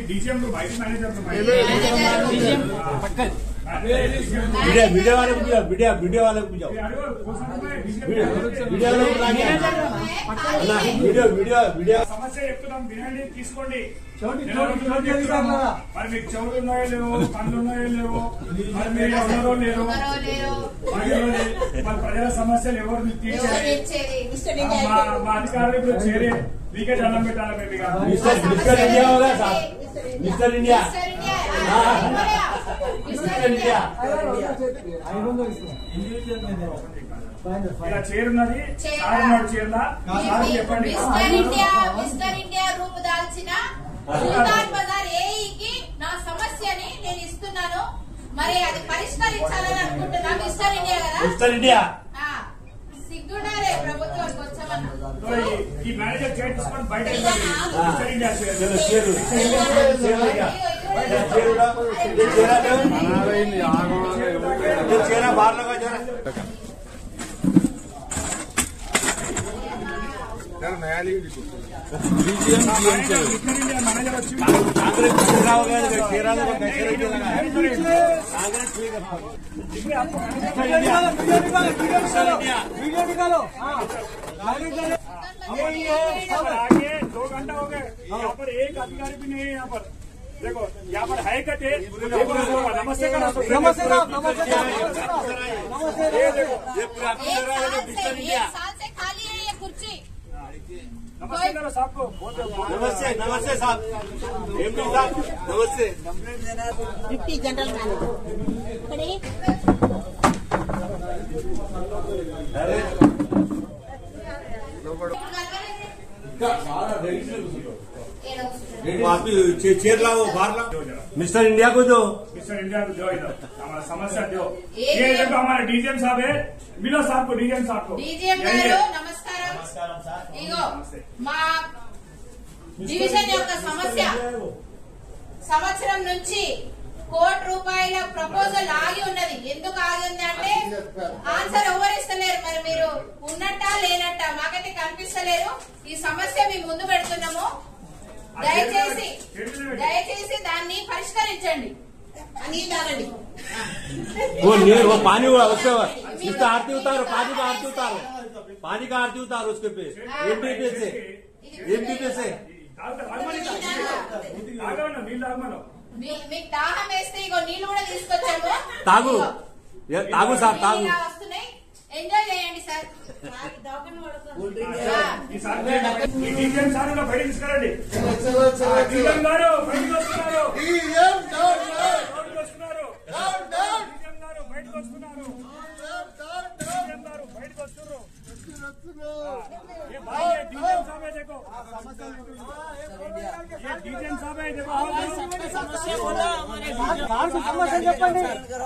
DCM तो vice manager media वाले को जाओ वीडियो वाले को जाओ वीडियो సమస్య చెప్తున్నాం వినండి తీసుకోండి మరి మీకు చెవులు ఉన్నాయో లేవో కళ్ళు ఉన్నాయో లేవో మరి మీరు ఉన్నారో లేరో మరి ప్రజల సమస్యలు ఎవరు తీర్చేది మా అధికారులు ఇప్పుడు చేరే మీకే దండం పెట్టాలి मिस्टर इंडिया होगा साहब मिस्टर इंडिया ఇలా చేరున్నది సారున్నాడు చేరులా చెప్పండి మిస్టర్ ఇండియా రూపు దాల్చిన సుల్తాన్ బజార్ ఏఈకి నా సమస్యని నేను ఇస్తున్నాను మరి అది పరిష్కరించాలని అనుకుంటున్నా మిస్టర్ ఇండియా కదా मिस्टर इंडिया సిగ్గుడారే ప్రభుత్వానికి వచ్చామన్నా ఈ మేనేజర్ చేరు తీసుకొని బయట మిస్టర్ ఇండియా चेहरा बाहर लगा जरा नया मैनेजर వచ్చి कांग्रेस चेहरा हो गया चेहरा कांग्रेस वीडियो निकालो आगे 2 घंटा हो गए यहाँ पर एक अधिकारी भी नहीं है यहाँ पर देखो यहाँ पर है कटे नमस्ते का नमस्ते साल से खाली है ये कुर्सी नमस्ते करो साहब को नमस्ते नमस्ते साहब एमडी साहब नमस्ते डिप्टी जनरल चेयर लाओ बाहर लाओ मिस्टर इंडिया को दो मिस्टर इंडिया को दो इधर हमारा समस्या दो ये देखो हमारे डीजीएम साहब है मिलो साहब को डीजीएम साहब को डीजीएम गारू नमस्कार इगो మా డివిజన్ యొక్క సమస్య సంవత్సరం నుంచి ₹1,00,00,000 ప్రపోజల్ ఆగి ఉన్నది ఎందుకు ఆగింది అంటే ఆన్సర్ ఎవరు ఇస్తలేరు మరి మీరు ఉన్నట్టా లేనట్టా మాకైతే కనిపిస్తలేరు ఈ సమస్య మీ ముందు పెడుతున్నాము దయచేసి దాన్ని పరిష్కరించండి అని దానండి वो पानी हुआ उसके इसका आरती उतारो पानी का आरती उतारो उसके पे एमपी से మీకు దాహం వేస్తే ఇగో నీళ్లు కూడా తీసుకొచ్చాము తాగు సార్ తాగు వస్తున్నాయి ఎంజాయ్ చేయండి సార్ डीजीएम साहब बड़ी తీసుకురండి डीजीएम గారు బయటకు వస్తున్నారు ये भाई ये डीजीएम साहब है देखो ये डीजीएम साहब है देखो समस्या बोला हमारे समस्या చెప్పండి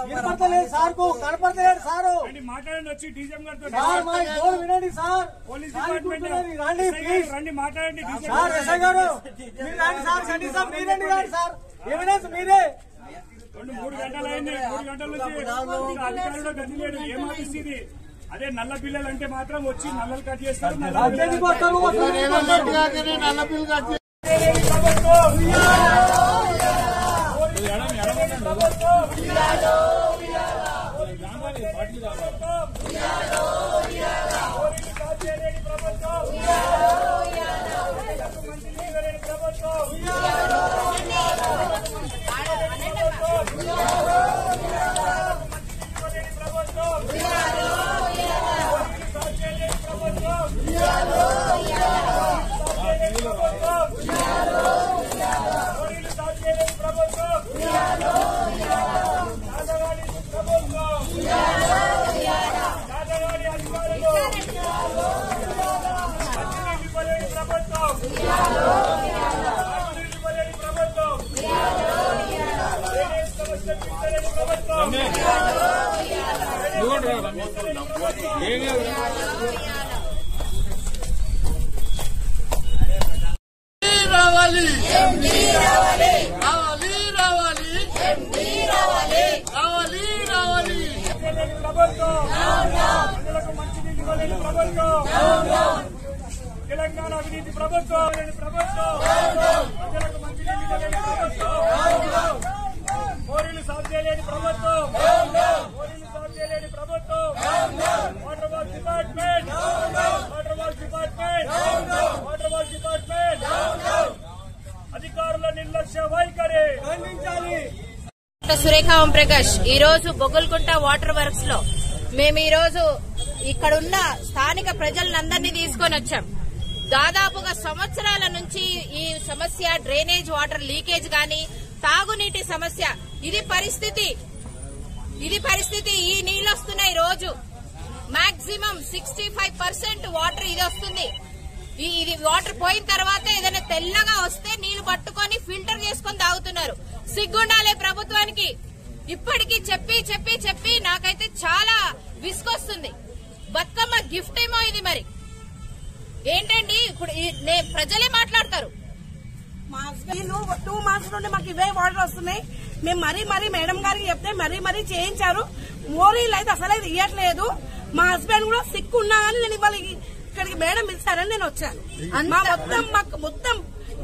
వినపడతలేదు సార్ కు కనపడతలేదు సార్ మాట్లాడండి వచ్చి డీజీఎం గారితో సార్ మా గోల్ వినండి సార్ పోలీస్ డిపార్ట్మెంట్ రండి ప్లీజ్ రండి మాట్లాడండి సార్ ఎస్ఐ గారు మీరు రండి సార్ సండి సార్ మీరు రండి సార్ ఎవిడెన్స్ మీరే 3 గంటలు అయింది 3 గంటల నుంచి అధికారులు గతి లేడు ఏం ఆఫీస్ అదే నల్ల పిల్లలు అంటే మాత్రం వచ్చి నల్లలు కట్ చేస్తారు నల్ల పిల్లలు కట్ రావాలి రావాలి రావాలి రావాలి రావాలి ప్రభుత్వం ప్రజలకు మంచినీళ్ళు ఇవ్వలేని ప్రభుత్వం తెలంగాణ అవినీతి ప్రభుత్వం ప్రజలకు మంచినీళ్ళు ఇవ్వలేని ప్రభుత్వం మోరీలు సాగు చేయలేని ప్రభుత్వం వాటర్ వర్క్స్ డిపార్ట్మెంట్ అధికారుల నిర్లక్ష్య వైఖరి ఖండించాలి. సురేఖ ఓం ప్రకాష్ ఈ రోజు బొగ్గులకుంట వాటర్ వర్క్స్ లో మేము ఈ రోజు ఇక్కడున్న స్థానిక ప్రజలందరినీ తీసుకొని వచ్చాం. దాదాపుగా సంవత్సరాల నుంచి ఈ సమస్య డ్రైనేజ్ వాటర్ లీకేజ్ గాని తాగునీటి సమస్య ఇది పరిస్థితి. ఈ నీళ్లు వస్తున్నాయి రోజు మాక్సిమం 65% వాటర్ ఇది వస్తుంది. ఇది వాటర్ పోయిన తర్వాత ఏదైనా తెల్లగా వస్తే నీళ్లు పట్టుకొని ఫిల్టర్ చేసుకొని తాగుతున్నారు. సిగ్గుండాలే ప్రభుత్వానికి. ఇప్పటికీ చెప్పి నాకైతే చాలా విసుకొస్తుంది. బతుకమ్మ గిఫ్ట్ ఏమో ఇది. మరి ఏంటండి ఇప్పుడు ప్రజలే మాట్లాడతారు. మా హస్బెండ్ 2 మంత్స్ నుండి మాకు ఇవే వాటర్ వస్తున్నాయి. మేము మరీ మేడం గారికి చెప్తే మరీ చేయించారు. మోరీలు అయితే అసలు ఇవ్వట్లేదు. మా హస్బెండ్ కూడా సిక్ ఉన్నా కానీ నేను ఇవాళ ఇక్కడికి మేడం పిలిచారని నేను వచ్చాను. మాకు మొత్తం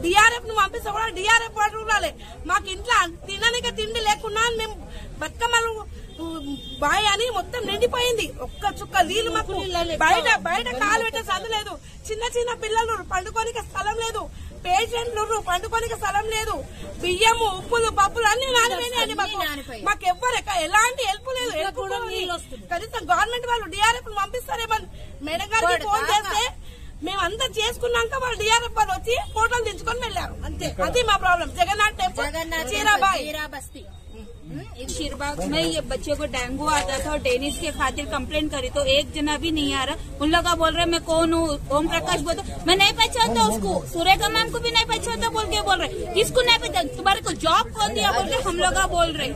డిఆర్ఎఫ్ ను పంపిస్తే కూడా డిఆర్ఎఫ్ వాటర్ రాలే. మాకు ఇంట్లో తినడానికి తిండి లేకున్నా మేము బతుకమ్మలు బాయ్ అని మొత్తం నిండిపోయింది. ఒక్క చుక్క నీళ్లు మాకు బయట కాలు పెట్టే చదువు లేదు. చిన్న పిల్లలు పండుకోనికి స్థలం లేదు. పేషెంట్లు పండుకోనికి స్థలం లేదు. బియ్యము ఉప్పులు పప్పులు అన్ని నానిపోయినాయండి. మాకు ఎవ్వరు ఎలాంటి హెల్ప్ లేదు. కనీసం గవర్నమెంట్ వాళ్ళు డిఆర్ఎఫ్ పంపిస్తారేమని మేడం గారికి ఫోన్ చేస్తే మేమంతా చేసుకున్నాక వాళ్ళు డిఆర్ఎఫ్ వాళ్ళు వచ్చి ఫోటోలు దించుకొని వెళ్ళారు. అంతే. అది మా ప్రాబ్లం. జగన్నాథ్ టెంపుల్ బస్తీ शीरबाग में ये बच्चे को डेंगू आता था और डेनिस के खातिर कंप्लेंट करी तो एक जना भी नहीं आ रहा. उन लोग बोल रहे मैं कौन हूँ. ओम प्रकाश बोलते मैं नहीं पहचानता उसको. सुरेखा मैम को भी नहीं पहचानता बोल रहे. किसको नहीं पहचान. तुम्हारे को जॉब कौन दिया बोल के हम लोग बोल रहे.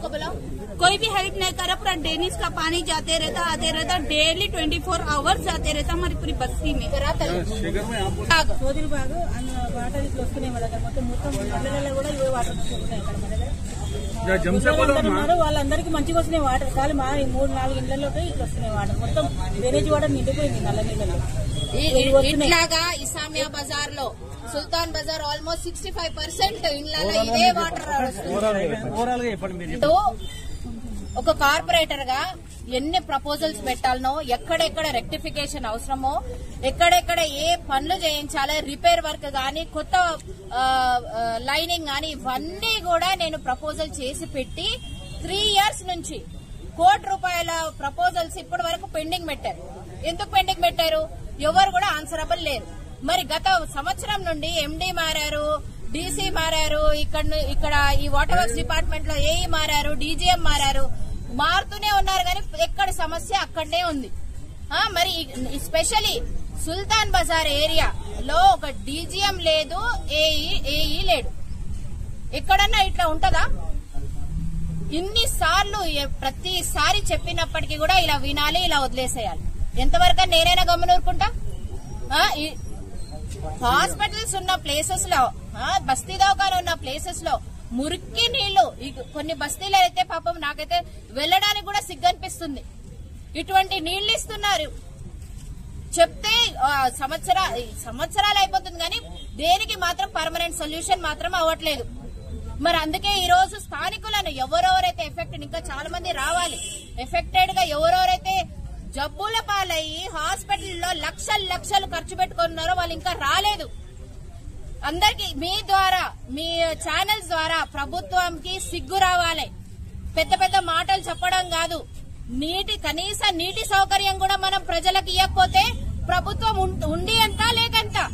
कोई भी हेल्प नहीं कर रहा. पूरा डेनिस का पानी जाते रहता आते रहता. डेली 24 आवर्स जाते रहता हमारी पूरी बस्ती में. సోదరి బాగు వాటర్ ఇట్లా వస్తున్నాయి. మన దగ్గర మొత్తం పల్లెలలో కూడా ఇవే వాటర్ వస్తున్నాయి. వాళ్ళందరికీ మంచిగా వస్తున్నాయి వాటర్. కానీ మా 3-4 ఇళ్లలోకి ఇట్లా వస్తున్నాయి వాటర్. మొత్తం డ్రైనేజ్ వాటర్ నిండిపోయింది నల్ల నీళ్ళలో. ఇట్లాగా ఇసామియా బజార్ లో సుల్తాన్ బజార్ ఆల్మోస్ట్ 65% ఇళ్లలో ఇదే వాటర్ వస్తుంది. ఒక కార్పొరేటర్ గా ఎన్ని ప్రపోజల్స్ పెట్టాలనో, ఎక్కడెక్కడ రెక్టిఫికేషన్ అవసరమో, ఎక్కడెక్కడ ఏ పనులు చేయించాలో, రిపేర్ వర్క్ గానీ కొత్త లైనింగ్ గానీ ఇవన్నీ కూడా నేను ప్రపోజల్ చేసి పెట్టి 3 years నుంచి ₹1,00,00,000 ప్రపోజల్స్ ఇప్పటి వరకు పెండింగ్ పెట్టారు. ఎందుకు పెండింగ్ పెట్టారు? ఎవరు కూడా ఆన్సరబుల్ లేరు. మరి గత సంవత్సరం నుండి ఎండీ మారారు, డీసీ మారారు, ఇక్కడ ఈ వాటర్ వర్క్స్ డిపార్ట్మెంట్ లో ఏఈ మారారు, డీజీఎం మారారు. మారుతూనే ఉన్నారు కానీ ఎక్కడ సమస్య అక్కడనే ఉంది. మరి స్పెషలీ సుల్తాన్ బజార్ ఏరియాలో ఒక డీజీఎం లేదు, ఏఈ లేడు. ఎక్కడన్నా ఇట్లా ఉంటదా? ఇన్నిసార్లు ప్రతిసారి చెప్పినప్పటికీ కూడా ఇలా వినాలి, ఇలా వదిలేసేయాలి. ఎంతవరకు నేనైనా గమనూరుకుంటా? హాస్పిటల్స్ ఉన్న ప్లేసెస్ లో, బస్తీ దవాఖాన ఉన్న ప్లేసెస్ లో మురికి నీళ్లు. కొన్ని బస్తీలో అయితే పాపం నాకైతే వెళ్లడానికి కూడా సిగ్గనిపిస్తుంది. ఇటువంటి నీళ్లు ఇస్తున్నారు. చెప్తే సంవత్సరాలు అయిపోతుంది కానీ దేనికి మాత్రం పర్మనెంట్ సొల్యూషన్ మాత్రం అవ్వట్లేదు. మరి అందుకే ఈ రోజు స్థానికులను ఎవరెవరైతే ఎఫెక్టెడ్, ఇంకా చాలా మంది రావాలి, ఎఫెక్టెడ్ గా ఎవరెవరైతే జబ్బుల పాలయ్యి హాస్పిటల్లో లక్షలు ఖర్చు పెట్టుకున్నారో వాళ్ళు ఇంకా రాలేదు. అందరికి మీ ద్వారా, మీ ఛానల్స్ ద్వారా ప్రభుత్వానికి సిగ్గు రావాలి. పెద్ద మాటలు చెప్పడం కాదు, కనీస నీటి సౌకర్యం కూడా మనం ప్రజలకు ఇవ్వకపోతే ప్రభుత్వం ఉండి అంతా లేకంతా.